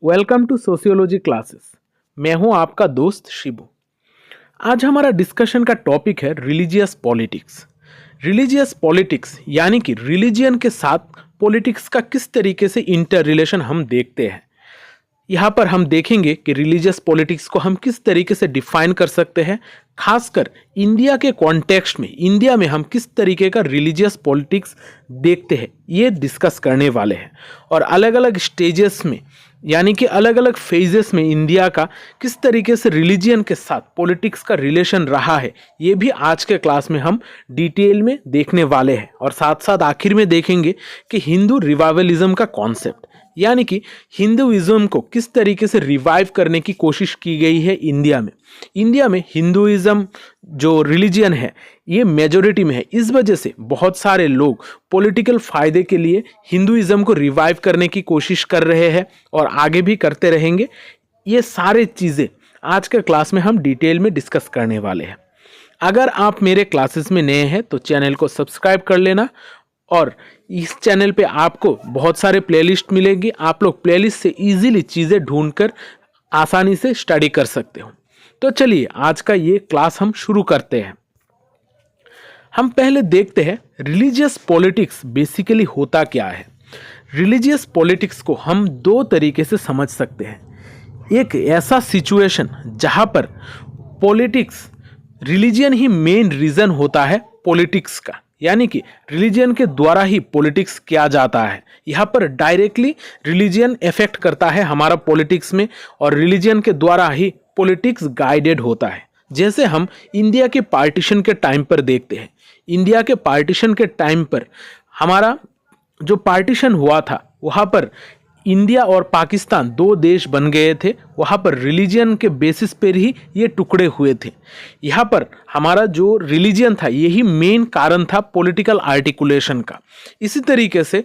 Welcome to sociology classes. मैं हूं आपका दोस्त शिबू। आज हमारा डिस्कशन का टॉपिक है रिलीजियस पॉलिटिक्स। रिलीजियस पॉलिटिक्स यानी कि रिलीजियन के साथ पॉलिटिक्स का किस तरीके से इंटर रिलेशन हम देखते हैं। यहाँ पर हम देखेंगे कि रिलीजियस पॉलिटिक्स को हम किस तरीके से डिफाइन कर सकते हैं, खासकर इंडिया के कॉन्टेक्स्ट में इंडिया में हम किस तरीके का रिलीजियस पॉलिटिक्स देखते हैं, ये डिस्कस करने वाले हैं। और अलग अलग स्टेजेस में यानी कि अलग अलग फेजेस में इंडिया का किस तरीके से रिलीजियन के साथ पॉलिटिक्स का रिलेशन रहा है, ये भी आज के क्लास में हम डिटेल में देखने वाले हैं। और साथ साथ आखिर में देखेंगे कि हिंदू रिवाइवलिज्म का कॉन्सेप्ट यानी कि हिंदुइज्म को किस तरीके से रिवाइव करने की कोशिश की गई है इंडिया में। इंडिया में हिंदुइज्म जो रिलीजियन है ये मेजॉरिटी में है, इस वजह से बहुत सारे लोग पॉलिटिकल फायदे के लिए हिंदुइज्म को रिवाइव करने की कोशिश कर रहे हैं और आगे भी करते रहेंगे। ये सारे चीज़ें आज के क्लास में हम डिटेल में डिस्कस करने वाले हैं। अगर आप मेरे क्लासेस में नए हैं तो चैनल को सब्सक्राइब कर लेना, और इस चैनल पे आपको बहुत सारे प्लेलिस्ट मिलेंगे। आप लोग प्लेलिस्ट से इजीली चीज़ें ढूंढकर आसानी से स्टडी कर सकते हो। तो चलिए आज का ये क्लास हम शुरू करते हैं। हम पहले देखते हैं रिलीजियस पॉलिटिक्स बेसिकली होता क्या है। रिलीजियस पॉलिटिक्स को हम दो तरीके से समझ सकते हैं। एक ऐसा सिचुएशन जहां पर पॉलिटिक्स रिलीजियन ही मेन रीजन होता है पॉलिटिक्स का, यानी कि रिलीजियन के द्वारा ही पॉलिटिक्स किया जाता है। यहाँ पर डायरेक्टली रिलीजियन इफेक्ट करता है हमारा पॉलिटिक्स में, और रिलीजियन के द्वारा ही पॉलिटिक्स गाइडेड होता है। जैसे हम इंडिया के पार्टीशन के टाइम पर देखते हैं। इंडिया के पार्टीशन के टाइम पर हमारा जो पार्टीशन हुआ था वहाँ पर इंडिया और पाकिस्तान दो देश बन गए थे। वहाँ पर रिलीजियन के बेसिस पर ही ये टुकड़े हुए थे। यहाँ पर हमारा जो रिलीजियन था यही मेन कारण था पॉलिटिकल आर्टिकुलेशन का। इसी तरीके से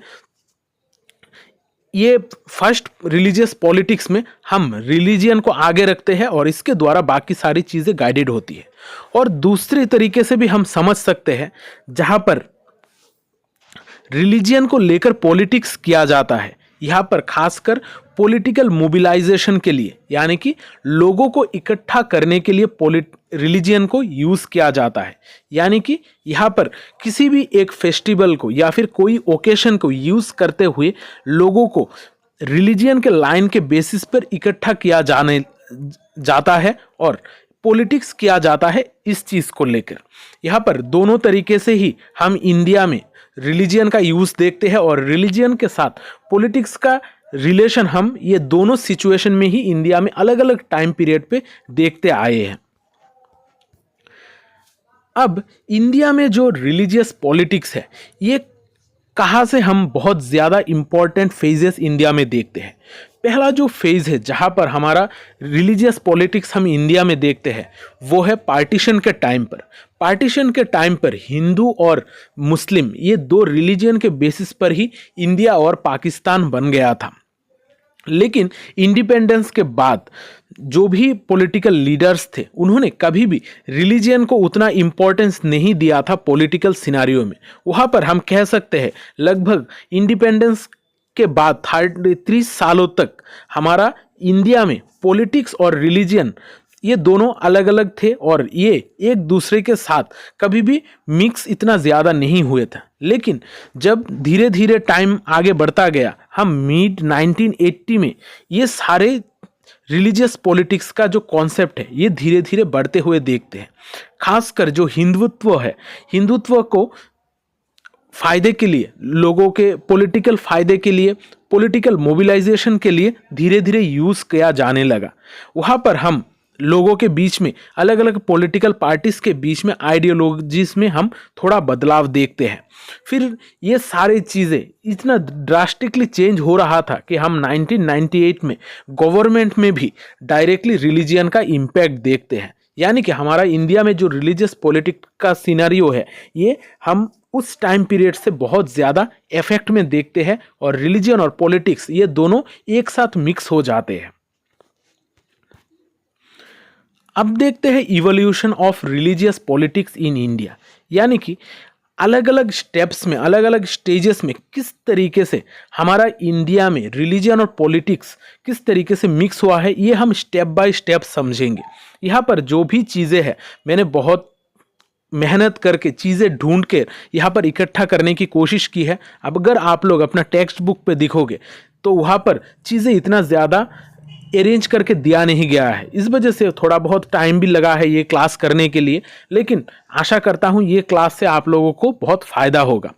ये फर्स्ट रिलीजियस पॉलिटिक्स में हम रिलीजियन को आगे रखते हैं और इसके द्वारा बाकी सारी चीज़ें गाइडेड होती है। और दूसरी तरीके से भी हम समझ सकते हैं जहाँ पर रिलीजियन को लेकर पॉलिटिक्स किया जाता है। यहाँ पर खासकर पॉलिटिकल मोबिलाइजेशन के लिए यानी कि लोगों को इकट्ठा करने के लिए रिलीजियन को यूज़ किया जाता है। यानी कि यहाँ पर किसी भी एक फेस्टिवल को या फिर कोई ओकेशन को यूज़ करते हुए लोगों को रिलीजियन के लाइन के बेसिस पर इकट्ठा किया जाता है और पॉलिटिक्स किया जाता है इस चीज़ को लेकर। यहाँ पर दोनों तरीके से ही हम इंडिया में रिलीजियन का यूज़ देखते हैं, और रिलीजियन के साथ पॉलिटिक्स का रिलेशन हम ये दोनों सिचुएशन में ही इंडिया में अलग अलग टाइम पीरियड पे देखते आए हैं। अब इंडिया में जो रिलीजियस पॉलिटिक्स है ये कहाँ से हम बहुत ज़्यादा इम्पॉर्टेंट फेजेस इंडिया में देखते हैं। पहला जो फेज़ है जहाँ पर हमारा रिलीजियस पॉलिटिक्स हम इंडिया में देखते हैं वो है पार्टीशन के टाइम पर। पार्टीशन के टाइम पर हिंदू और मुस्लिम ये दो रिलीजन के बेसिस पर ही इंडिया और पाकिस्तान बन गया था। लेकिन इंडिपेंडेंस के बाद जो भी पॉलिटिकल लीडर्स थे उन्होंने कभी भी रिलीजियन को उतना इम्पोर्टेंस नहीं दिया था पॉलिटिकल सिनारियो में। वहाँ पर हम कह सकते हैं लगभग इंडिपेंडेंस के बाद 33 सालों तक हमारा इंडिया में पॉलिटिक्स और रिलीजियन ये दोनों अलग अलग थे, और ये एक दूसरे के साथ कभी भी मिक्स इतना ज़्यादा नहीं हुए थे। लेकिन जब धीरे धीरे टाइम आगे बढ़ता गया हम मिड 1980 में ये सारे रिलीजियस पॉलिटिक्स का जो कॉन्सेप्ट है ये धीरे धीरे बढ़ते हुए देखते हैं। खासकर जो हिंदुत्व है, हिंदुत्व को फायदे के लिए, लोगों के पॉलिटिकल फायदे के लिए, पॉलिटिकल मोबिलाइजेशन के लिए धीरे धीरे यूज़ किया जाने लगा। वहाँ पर हम लोगों के बीच में अलग अलग पॉलिटिकल पार्टीज के बीच में आइडियोलॉजीज में हम थोड़ा बदलाव देखते हैं। फिर ये सारी चीज़ें इतना ड्रास्टिकली चेंज हो रहा था कि हम 1998 में गवर्नमेंट में भी डायरेक्टली रिलीजियन का इम्पैक्ट देखते हैं। यानी कि हमारा इंडिया में जो रिलीजियस पॉलिटिक्स का सिनेरियो है ये हम उस टाइम पीरियड से बहुत ज़्यादा इफेक्ट में देखते हैं, और रिलीजियन और पॉलिटिक्स ये दोनों एक साथ मिक्स हो जाते हैं। अब देखते हैं evolution of religious politics in India. यानी कि अलग अलग स्टेप्स में, अलग अलग स्टेजेस में किस तरीके से हमारा इंडिया में रिलीजन और पॉलिटिक्स किस तरीके से मिक्स हुआ है, ये हम स्टेप बाय स्टेप समझेंगे। यहाँ पर जो भी चीज़ें हैं मैंने बहुत मेहनत करके चीज़ें ढूंढ के यहाँ पर इकट्ठा करने की कोशिश की है। अब अगर आप लोग अपना टेक्स्ट बुक पे देखोगे तो वहाँ पर चीज़ें इतना ज़्यादा अरेंज करके दिया नहीं गया है, इस वजह से थोड़ा बहुत टाइम भी लगा है ये क्लास करने के लिए, लेकिन आशा करता हूँ ये क्लास से आप लोगों को बहुत फ़ायदा होगा।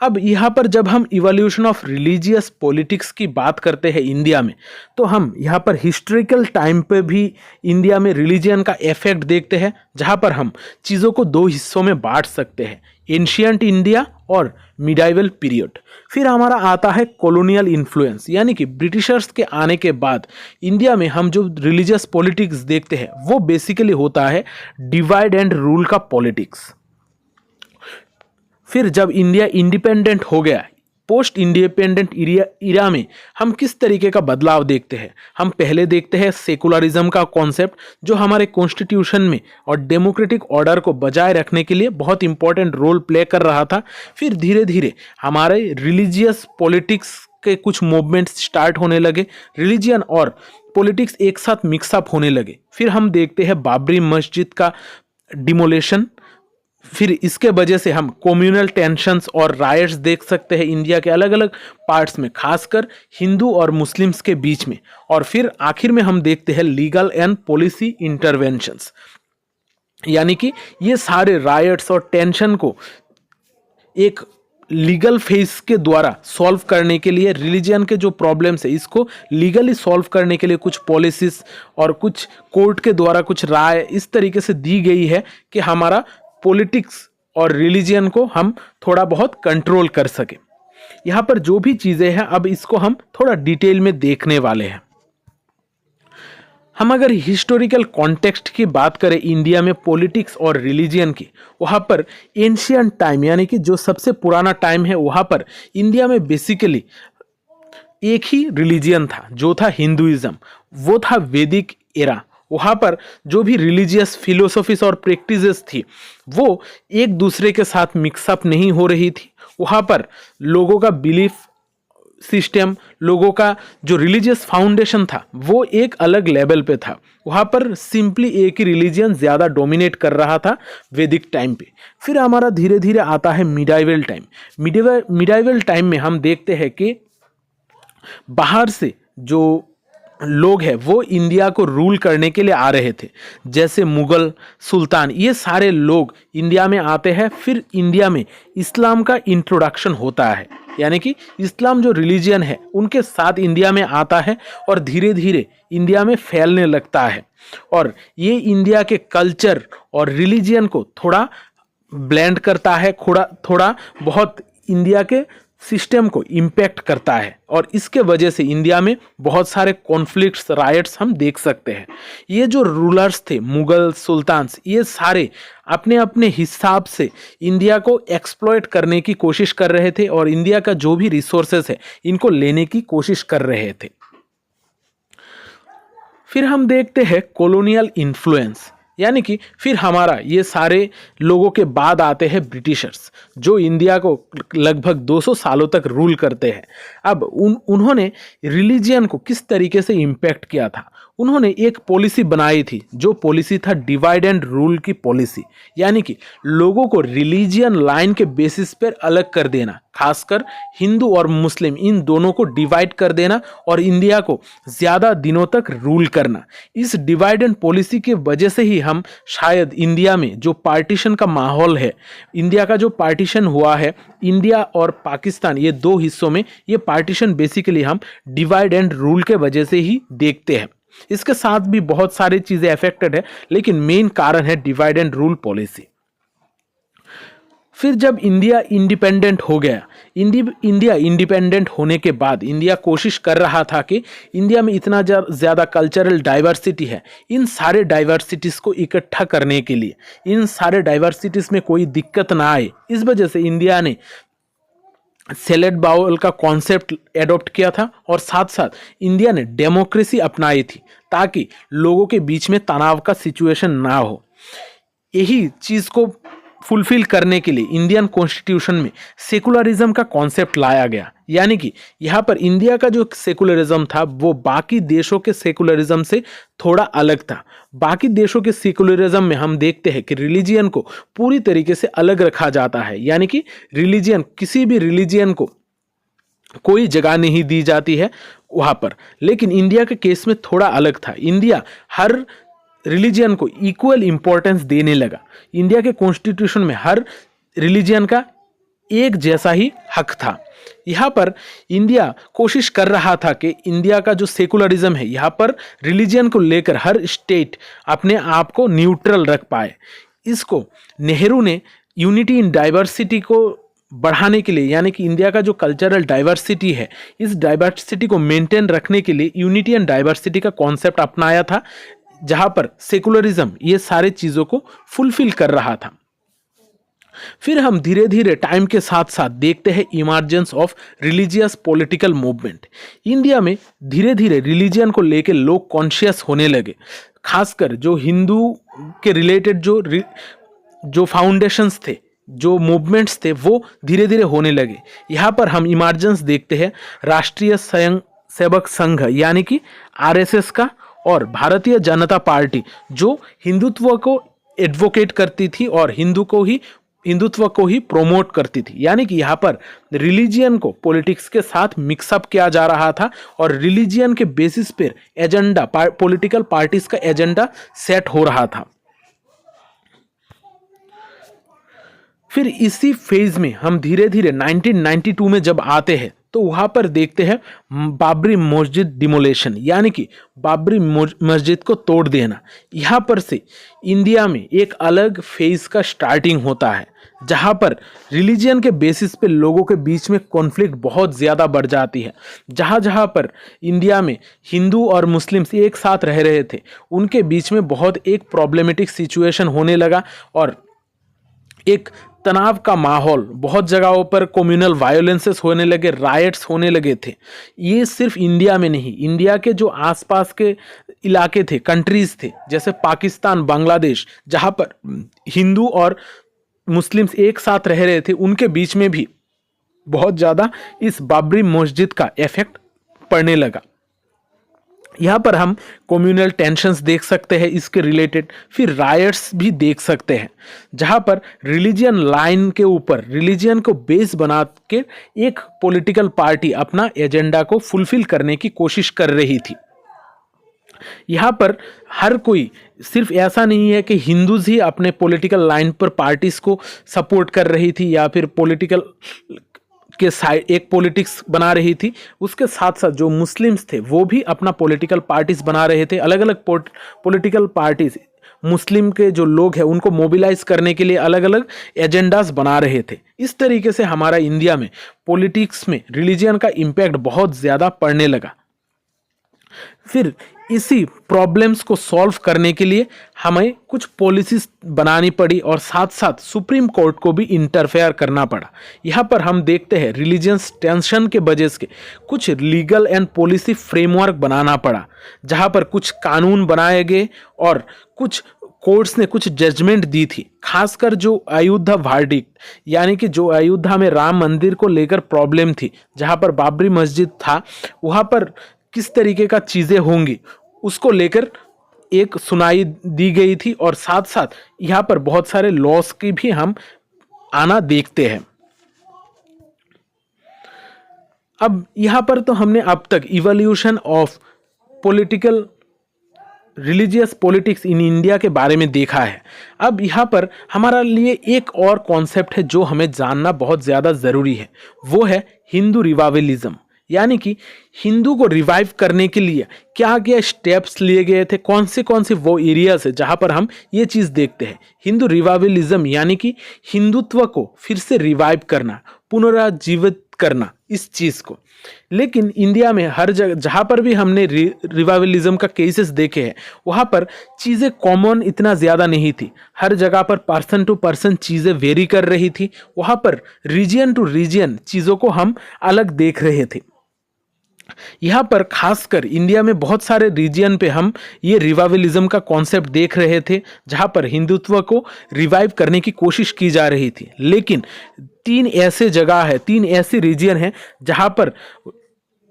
अब यहाँ पर जब हम इवोल्यूशन ऑफ रिलीजियस पॉलिटिक्स की बात करते हैं इंडिया में, तो हम यहाँ पर हिस्टोरिकल टाइम पे भी इंडिया में रिलीजियन का इफेक्ट देखते हैं, जहाँ पर हम चीज़ों को दो हिस्सों में बांट सकते हैं, एंशियंट इंडिया और मिडाइवल पीरियड। फिर हमारा आता है कॉलोनियल इन्फ्लुएंस, यानी कि ब्रिटिशर्स के आने के बाद इंडिया में हम जो रिलीजियस पॉलिटिक्स देखते हैं वो बेसिकली होता है डिवाइड एंड रूल का पॉलिटिक्स। फिर जब इंडिया इंडिपेंडेंट हो गया, पोस्ट इंडिपेंडेंट इरा में हम किस तरीके का बदलाव देखते हैं। हम पहले देखते हैं सेकुलरिज्म का कॉन्सेप्ट, जो हमारे कॉन्स्टिट्यूशन में और डेमोक्रेटिक ऑर्डर को बजाय रखने के लिए बहुत इंपॉर्टेंट रोल प्ले कर रहा था। फिर धीरे धीरे हमारे रिलीजियस पॉलिटिक्स के कुछ मूवमेंट्स स्टार्ट होने लगे, रिलीजियन और पॉलिटिक्स एक साथ मिक्सअप होने लगे। फिर हम देखते हैं बाबरी मस्जिद का डिमोलेशन, फिर इसके वजह से हम कम्युनल टेंशन्स और रायट्स देख सकते हैं इंडिया के अलग अलग पार्ट्स में, खासकर हिंदू और मुस्लिम्स के बीच में। और फिर आखिर में हम देखते हैं लीगल एंड पॉलिसी इंटरवेंशंस, यानी कि ये सारे रायट्स और टेंशन को एक लीगल फेस के द्वारा सॉल्व करने के लिए, रिलीजन के जो प्रॉब्लम्स है इसको लीगली सॉल्व करने के लिए कुछ पॉलिसीज और कुछ कोर्ट के द्वारा कुछ राय इस तरीके से दी गई है कि हमारा पॉलिटिक्स और रिलीजन को हम थोड़ा बहुत कंट्रोल कर सके। यहाँ पर जो भी चीज़ें हैं अब इसको हम थोड़ा डिटेल में देखने वाले हैं। हम अगर हिस्टोरिकल कॉन्टेक्स्ट की बात करें इंडिया में पॉलिटिक्स और रिलीजन की, वहाँ पर एंशियंट टाइम यानी कि जो सबसे पुराना टाइम है, वहाँ पर इंडिया में बेसिकली एक ही रिलीजियन था, जो था हिंदुइज्म, वो था वैदिक एरा। वहाँ पर जो भी रिलीजियस फिलोसॉफीज और प्रैक्टिसेस थी वो एक दूसरे के साथ मिक्सअप नहीं हो रही थी। वहाँ पर लोगों का बिलीफ सिस्टम, लोगों का जो रिलीजियस फाउंडेशन था वो एक अलग लेवल पे था। वहाँ पर सिंपली एक ही रिलीजियन ज़्यादा डोमिनेट कर रहा था वैदिक टाइम पे। फिर हमारा धीरे धीरे आता है मिडाइवल टाइम। मिडाइवल टाइम में हम देखते हैं कि बाहर से जो लोग हैं वो इंडिया को रूल करने के लिए आ रहे थे, जैसे मुगल सुल्तान, ये सारे लोग इंडिया में आते हैं। फिर इंडिया में इस्लाम का इंट्रोडक्शन होता है, यानी कि इस्लाम जो रिलीजियन है उनके साथ इंडिया में आता है और धीरे धीरे इंडिया में फैलने लगता है। और ये इंडिया के कल्चर और रिलीजियन को थोड़ा ब्लेंड करता है, थोड़ा बहुत इंडिया के सिस्टम को इम्पैक्ट करता है। और इसके वजह से इंडिया में बहुत सारे कॉन्फ्लिक्ट्स, रायट्स हम देख सकते हैं। ये जो रूलर्स थे मुगल सुल्तान्स, ये सारे अपने अपने हिसाब से इंडिया को एक्सप्लॉइट करने की कोशिश कर रहे थे और इंडिया का जो भी रिसोर्सेस है इनको लेने की कोशिश कर रहे थे। फिर हम देखते हैं कॉलोनियल इन्फ्लुएंस, यानी कि फिर हमारा ये सारे लोगों के बाद आते हैं ब्रिटिशर्स, जो इंडिया को लगभग 200 सालों तक रूल करते हैं। अब उन्होंने रिलीजियन को किस तरीके से इम्पैक्ट किया था, उन्होंने एक पॉलिसी बनाई थी, जो पॉलिसी था डिवाइड एंड रूल की पॉलिसी, यानी कि लोगों को रिलीजियन लाइन के बेसिस पर अलग कर देना, खासकर हिंदू और मुस्लिम इन दोनों को डिवाइड कर देना और इंडिया को ज़्यादा दिनों तक रूल करना। इस डिवाइड एंड पॉलिसी की वजह से ही हम शायद इंडिया में जो पार्टीशन का माहौल है, इंडिया का जो पार्टीशन हुआ है, इंडिया और पाकिस्तान ये दो हिस्सों में, ये पार्टीशन बेसिकली हम डिवाइड एंड रूल के वजह से ही देखते हैं। इसके साथ भी बहुत सारी चीज़ें अफेक्टेड है, लेकिन मेन कारण है डिवाइड एंड रूल पॉलिसी। फिर जब इंडिया इंडिपेंडेंट हो गया, इंडिया इंडिपेंडेंट होने के बाद इंडिया कोशिश कर रहा था कि इंडिया में इतना ज़्यादा कल्चरल डाइवर्सिटी है, इन सारे डाइवर्सिटीज़ को इकट्ठा करने के लिए, इन सारे डाइवर्सिटीज़ में कोई दिक्कत ना आए, इस वजह से इंडिया ने सैलेड बाउल का कॉन्सेप्ट एडॉप्ट किया था और साथ साथ इंडिया ने डेमोक्रेसी अपनाई थी, ताकि लोगों के बीच में तनाव का सिचुएशन ना हो। यही चीज़ को फुलफिल करने के लिए इंडियन कॉन्स्टिट्यूशन में सेकुलरिज्म का कॉन्सेप्ट लाया गया। यानी कि यहाँ पर इंडिया का जो सेकुलरिज्म था वो बाकी देशों के सेकुलरिज्म से थोड़ा अलग था। बाकी देशों के सेकुलरिज्म में हम देखते हैं कि रिलीजियन को पूरी तरीके से अलग रखा जाता है, यानी कि रिलीजियन, किसी भी रिलीजियन को कोई जगह नहीं दी जाती है वहाँ पर। लेकिन इंडिया के केस में थोड़ा अलग था। इंडिया हर रिलीजियन को इक्वल इंपॉर्टेंस देने लगा। इंडिया के कॉन्स्टिट्यूशन में हर रिलीजियन का एक जैसा ही हक था। यहाँ पर इंडिया कोशिश कर रहा था कि इंडिया का जो सेकुलरिज्म है, यहाँ पर रिलीजियन को लेकर हर स्टेट अपने आप को न्यूट्रल रख पाए। इसको नेहरू ने यूनिटी इन डाइवर्सिटी को बढ़ाने के लिए, यानी कि इंडिया का जो कल्चरल डाइवर्सिटी है, इस डाइवर्सिटी को मेंटेन रखने के लिए यूनिटी एंड डाइवर्सिटी का कॉन्सेप्ट अपनाया था, जहां पर सेकुलरिज्म ये सारे चीजों को फुलफिल कर रहा था। फिर हम धीरे धीरे टाइम के साथ साथ देखते हैं emergence of religious political movement. India में धीरे धीरे रिलीजियन को लेकर लोग कॉन्शियस होने लगे। खासकर जो हिंदू के रिलेटेड जो फाउंडेशंस थे, जो मूवमेंट्स थे, वो धीरे धीरे होने लगे। यहाँ पर हम इमर्जेंस देखते हैं राष्ट्रीय स्वयं सेवक संघ यानी कि आरएसएस का, और भारतीय जनता पार्टी जो हिंदुत्व को एडवोकेट करती थी और हिंदुत्व को ही प्रोमोट करती थी। यानी कि यहाँ पर रिलीजियन को पॉलिटिक्स के साथ मिक्सअप किया जा रहा था और रिलीजियन के बेसिस पर एजेंडा, पॉलिटिकल पार्टीज का एजेंडा सेट हो रहा था। फिर इसी फेज में हम धीरे धीरे 1992 में जब आते हैं तो वहां पर देखते हैं बाबरी मस्जिद डिमोलेशन, यानी कि बाबरी मस्जिद को तोड़ देना। यहाँ पर से इंडिया में एक अलग फेज का स्टार्टिंग होता है, जहाँ पर रिलीजियन के बेसिस पे लोगों के बीच में कॉन्फ्लिक्ट बहुत ज़्यादा बढ़ जाती है। जहाँ जहाँ पर इंडिया में हिंदू और मुस्लिम्स एक साथ रह रहे थे, उनके बीच में बहुत एक प्रॉब्लमेटिक सिचुएशन होने लगा और एक तनाव का माहौल, बहुत जगहों पर कम्युनल वायलेंसेस होने लगे, राइट्स होने लगे थे। ये सिर्फ इंडिया में नहीं, इंडिया के जो आसपास के इलाके थे, कंट्रीज थे, जैसे पाकिस्तान, बांग्लादेश, जहाँ पर हिंदू और मुस्लिम्स एक साथ रह रहे थे, उनके बीच में भी बहुत ज़्यादा इस बाबरी मस्जिद का इफेक्ट पड़ने लगा। यहाँ पर हम कम्युनल टेंशन्स देख सकते हैं इसके रिलेटेड, फिर रायट्स भी देख सकते हैं, जहाँ पर रिलीजियन लाइन के ऊपर रिलीजियन को बेस बना के एक पॉलिटिकल पार्टी अपना एजेंडा को फुलफिल करने की कोशिश कर रही थी। यहाँ पर हर कोई, सिर्फ ऐसा नहीं है कि हिंदूज ही अपने पॉलिटिकल लाइन पर पार्टीज को सपोर्ट कर रही थी या फिर पॉलिटिकल के साइड एक पॉलिटिक्स बना रही थी, उसके साथ साथ जो मुस्लिम्स थे वो भी अपना पॉलिटिकल पार्टीज बना रहे थे। अलग अलग पॉलिटिकल पार्टीज, मुस्लिम के जो लोग हैं उनको मोबिलाइज करने के लिए अलग अलग एजेंडास बना रहे थे। इस तरीके से हमारा इंडिया में पॉलिटिक्स में रिलीजियन का इम्पैक्ट बहुत ज़्यादा पड़ने लगा। फिर इसी प्रॉब्लम्स को सॉल्व करने के लिए हमें कुछ पॉलिसीज बनानी पड़ी और साथ साथ सुप्रीम कोर्ट को भी इंटरफेयर करना पड़ा। यहाँ पर हम देखते हैं रिलीजियस टेंशन के वजह से कुछ लीगल एंड पॉलिसी फ्रेमवर्क बनाना पड़ा, जहाँ पर कुछ कानून बनाए गए और कुछ कोर्ट्स ने कुछ जजमेंट दी थी। खासकर जो अयोध्या वर्डिक्ट, यानी कि जो अयोध्या में राम मंदिर को लेकर प्रॉब्लम थी, जहाँ पर बाबरी मस्जिद था, वहाँ पर किस तरीके का चीज़ें होंगी उसको लेकर एक सुनाई दी गई थी। और साथ साथ यहाँ पर बहुत सारे लॉस की भी हम आना देखते हैं। अब यहाँ पर तो हमने अब तक evolution of political religious politics in India के बारे में देखा है। अब यहाँ पर हमारा लिए एक और कॉन्सेप्ट है जो हमें जानना बहुत ज़्यादा ज़रूरी है, वो है हिंदू रिवाइवलिज्म। यानी कि हिंदू को रिवाइव करने के लिए क्या क्या स्टेप्स लिए गए थे, कौन से वो एरियाज है जहाँ पर हम ये चीज़ देखते हैं। हिंदू रिवाइवलिज्म यानी कि हिंदुत्व को फिर से रिवाइव करना, पुनरुज्जीवित करना इस चीज़ को। लेकिन इंडिया में हर जगह जहाँ पर भी हमने रिवाइवलिज्म का केसेस देखे हैं, वहाँ पर चीज़ें कॉमन इतना ज़्यादा नहीं थी। हर जगह पर पर्सन टू पर्सन चीज़ें वेरी कर रही थी। वहाँ पर रीजन टू रीजन चीज़ों को हम अलग देख रहे थे। यहाँ पर खासकर इंडिया में बहुत सारे रीजन पे हम ये रिवाइवलिज्म का कॉन्सेप्ट देख रहे थे, जहाँ पर हिंदुत्व को रिवाइव करने की कोशिश की जा रही थी। लेकिन 3 ऐसे जगह है, 3 ऐसे रीजन हैं जहाँ पर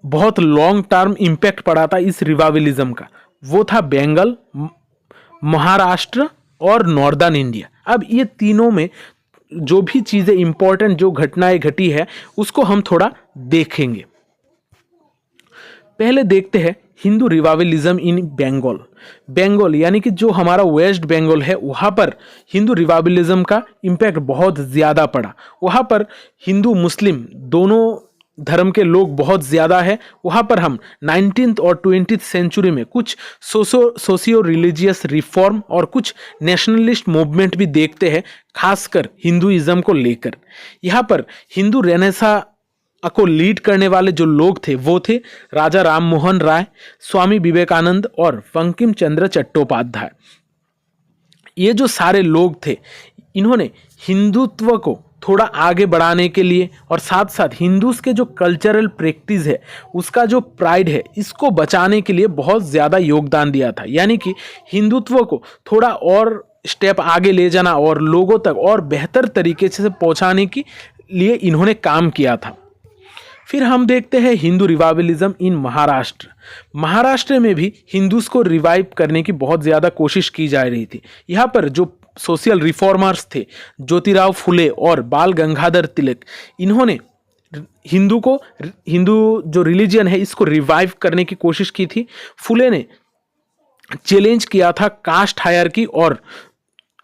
बहुत लॉन्ग टर्म इम्पैक्ट पड़ा था इस रिवाइवलिज्म का। वो था बंगाल, महाराष्ट्र और नॉर्दर्न इंडिया। अब ये तीनों में जो भी चीज़ें इंपॉर्टेंट, जो घटनाएं घटी है, उसको हम थोड़ा देखेंगे। पहले देखते हैं हिंदू रिवाइवलिज्म इन बंगाल। बंगाल यानी कि जो हमारा वेस्ट बंगाल है, वहाँ पर हिंदू रिवाइवलिज्म का इम्पैक्ट बहुत ज़्यादा पड़ा। वहाँ पर हिंदू मुस्लिम दोनों धर्म के लोग बहुत ज़्यादा है। वहाँ पर हम 19th और 20th सेंचुरी में कुछ सोशियो रिलीजियस रिफॉर्म और कुछ नेशनलिस्ट मूवमेंट भी देखते हैं, खासकर हिंदुइज्म को लेकर। यहाँ पर हिंदू रेनेसां को लीड करने वाले जो लोग थे वो थे राजा राम मोहन राय, स्वामी विवेकानंद और बंकिम चंद्र चट्टोपाध्याय। ये जो सारे लोग थे, इन्होंने हिंदुत्व को थोड़ा आगे बढ़ाने के लिए और साथ साथ हिंदूज के जो कल्चरल प्रैक्टिस है, उसका जो प्राइड है, इसको बचाने के लिए बहुत ज़्यादा योगदान दिया था। यानी कि हिंदुत्व को थोड़ा और स्टेप आगे ले जाना और लोगों तक और बेहतर तरीके से पहुंचाने के लिए इन्होंने काम किया था। फिर हम देखते हैं हिंदू रिवाइवलिज्म इन महाराष्ट्र। महाराष्ट्र में भी हिंदूज को रिवाइव करने की बहुत ज़्यादा कोशिश की जा रही थी। यहाँ पर जो सोशल रिफॉर्मर्स थे, ज्योतिराव फुले और बाल गंगाधर तिलक, इन्होंने हिंदू जो रिलीजन है, इसको रिवाइव करने की कोशिश की थी। फुले ने चैलेंज किया था कास्ट हायरार्की और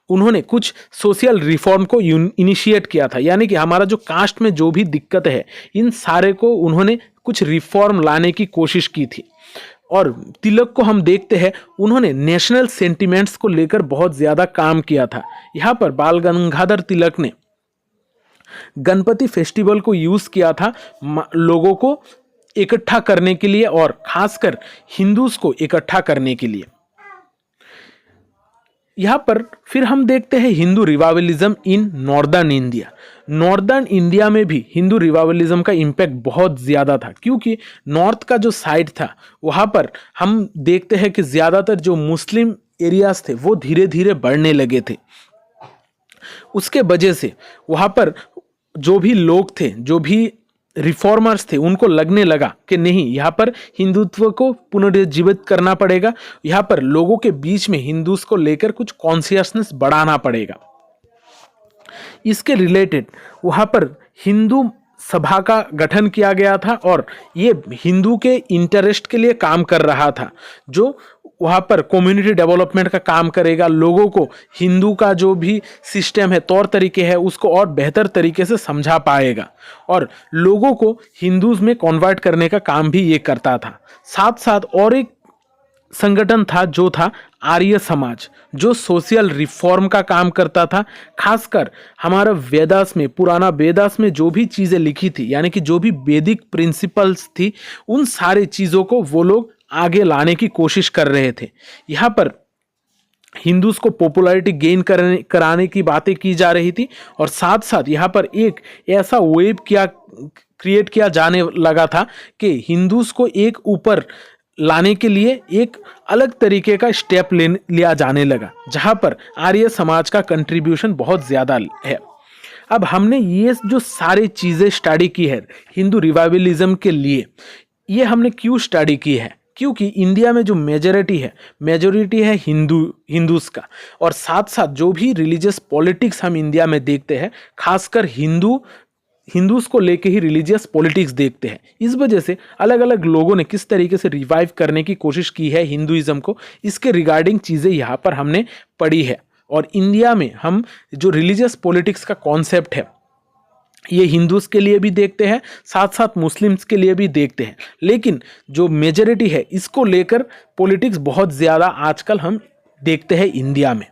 उन्होंने कुछ सोशल रिफॉर्म को इनिशिएट किया था। यानी कि हमारा जो कास्ट में जो भी दिक्कत है, इन सारे को उन्होंने कुछ रिफॉर्म लाने की कोशिश की थी। और तिलक को हम देखते हैं, उन्होंने नेशनल सेंटिमेंट्स को लेकर बहुत ज़्यादा काम किया था। यहाँ पर बाल गंगाधर तिलक ने गणपति फेस्टिवल को यूज़ किया था लोगों को इकट्ठा करने के लिए और खासकर हिंदूज को इकट्ठा करने के लिए। यहाँ पर फिर हम देखते हैं Hindu revivalism in northern India. Northern India में भी हिंदू रिवाइवलिज्म का इम्पैक्ट बहुत ज़्यादा था, क्योंकि नॉर्थ का जो साइड था, वहाँ पर हम देखते हैं कि ज़्यादातर जो मुस्लिम एरियाज थे वो धीरे धीरे बढ़ने लगे थे। उसके वजह से वहाँ पर जो भी लोग थे, जो भी रिफॉर्मर्स थे, उनको लगने लगा कि नहीं, यहाँ पर हिंदुत्व को पुनर्जीवित करना पड़ेगा, यहाँ पर लोगों के बीच में हिंदूज को लेकर कुछ कॉन्शियसनेस बढ़ाना पड़ेगा। इसके रिलेटेड वहाँ पर हिंदू सभा का गठन किया गया था और ये हिंदू के इंटरेस्ट के लिए काम कर रहा था, जो वहाँ पर कम्युनिटी डेवलपमेंट का काम करेगा, लोगों को हिंदू का जो भी सिस्टम है, तौर तरीके है, उसको और बेहतर तरीके से समझा पाएगा और लोगों को हिंदूज में कन्वर्ट करने का काम भी ये करता था। साथ साथ और एक संगठन था जो था आर्य समाज, जो सोशल रिफॉर्म का काम करता था। खासकर हमारा वेदास में, पुराना वेदास में जो भी चीज़ें लिखी थी, यानी कि जो भी वैदिक प्रिंसिपल्स थी, उन सारी चीज़ों को वो लोग आगे लाने की कोशिश कर रहे थे। यहाँ पर हिंदूज को पॉपुलैरिटी गेन कराने की बातें की जा रही थी और साथ साथ यहाँ पर एक ऐसा वेव क्रिएट किया जाने लगा था कि हिंदूज को एक ऊपर लाने के लिए एक अलग तरीके का स्टेप लिया जाने लगा, जहाँ पर आर्य समाज का कंट्रीब्यूशन बहुत ज़्यादा है। अब हमने ये जो सारी चीज़ें स्टडी की है हिंदू रिवाइवलिज्म के लिए, ये हमने क्यों स्टडी की है? क्योंकि इंडिया में जो मेजोरिटी है हिंदूज का, और साथ साथ जो भी रिलीजियस पॉलिटिक्स हम इंडिया में देखते हैं, खासकर हिंदूज को लेके ही रिलीजियस पॉलिटिक्स देखते हैं। इस वजह से अलग अलग लोगों ने किस तरीके से रिवाइव करने की कोशिश की है हिंदुइज्म को, इसके रिगार्डिंग चीज़ें यहाँ पर हमने पढ़ी है। और इंडिया में हम जो रिलीजियस पॉलिटिक्स का कॉन्सेप्ट है, ये हिंदूज के लिए भी देखते हैं, साथ साथ मुस्लिम्स के लिए भी देखते हैं, लेकिन जो मेजॉरिटी है इसको लेकर पॉलिटिक्स बहुत ज़्यादा आजकल हम देखते हैं इंडिया में।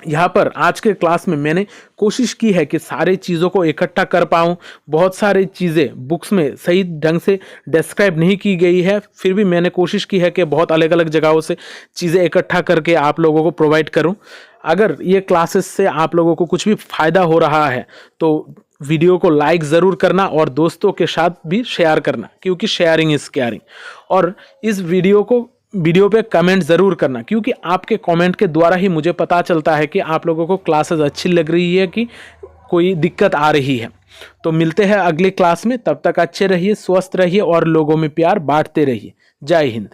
यहाँ पर आज के क्लास में मैंने कोशिश की है कि सारी चीज़ों को इकट्ठा कर पाऊँ। बहुत सारी चीज़ें बुक्स में सही ढंग से डिस्क्राइब नहीं की गई है, फिर भी मैंने कोशिश की है कि बहुत अलग अलग जगहों से चीज़ें इकट्ठा करके आप लोगों को प्रोवाइड करूँ। अगर ये क्लासेस से आप लोगों को कुछ भी फ़ायदा हो रहा है तो वीडियो को लाइक ज़रूर करना और दोस्तों के साथ भी शेयर करना, क्योंकि शेयरिंग इज़ केयरिंग। और इस वीडियो पे कमेंट ज़रूर करना, क्योंकि आपके कमेंट के द्वारा ही मुझे पता चलता है कि आप लोगों को क्लासेस अच्छी लग रही है कि कोई दिक्कत आ रही है। तो मिलते हैं अगली क्लास में, तब तक अच्छे रहिए, स्वस्थ रहिए और लोगों में प्यार बांटते रहिए। जय हिंद।